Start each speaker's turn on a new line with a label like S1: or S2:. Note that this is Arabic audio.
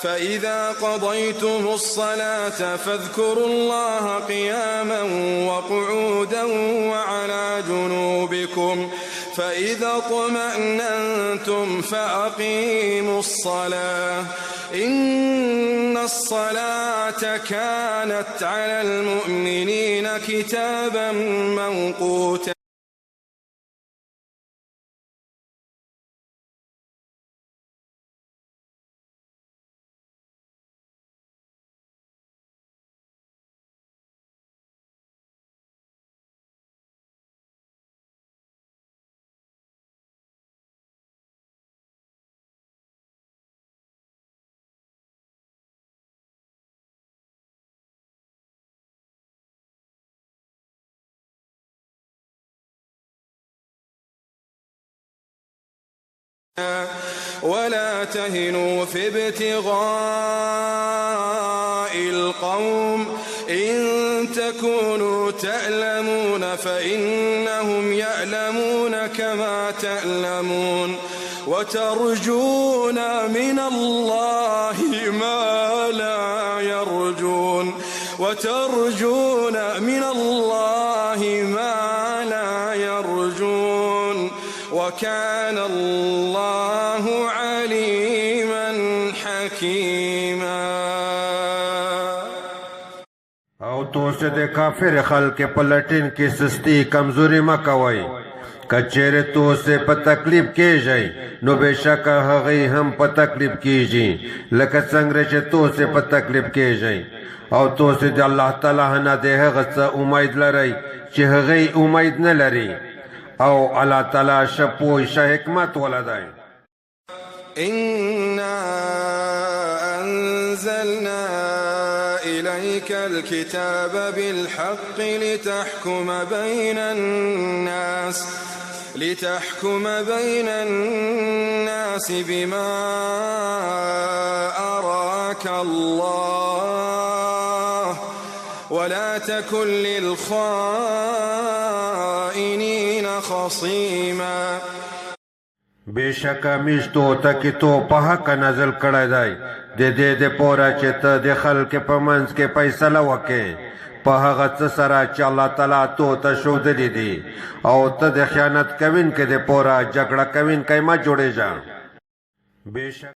S1: فإذا قضيتم الصلاة فاذكروا الله قياما وقعودا وعلى جنوبكم فإذا اطمأننتم فأقيموا الصلاة إن الصلاة كانت على المؤمنين كتابا موقوتا. ولا تهنوا في ابتغاء القوم إن تكونوا تألمون فإنهم يألمون كما تألمون وترجون من الله ما لا يرجون وكان الله عليما حكيما.
S2: او تو سے دے کافر خلق پلٹن کی سستی کمزوری مکوئی کچیر تو سے پا تکلیف کی جائی نو بے شک ہغی ہم پا تکلیف کی جی لکہ سنگرے چے تو سے پا تکلیف کی جائی او تو سے دے اللہ تعالیٰ ہنا دے غصہ امید لرائی چے ہغی امید نہ لری او اللہ تعالیٰ شپوی شا حکمت ولدائی.
S1: إنا أنزلنا إليك الكتاب بالحق لتحكم بين الناس بما أراك الله ولا تكن للخائنين خصيما.
S2: بے شک میشتو تکی تو پہک نزل کردائی دے پورا چیتا دے خلق پا منز کے پیسل وکے پہغت سرا چا اللہ تعالیٰ تو تا شود دی او تا دے خیانت کوین کے دے پورا جگڑا کوین کئی ما جوڑے جا. بے شک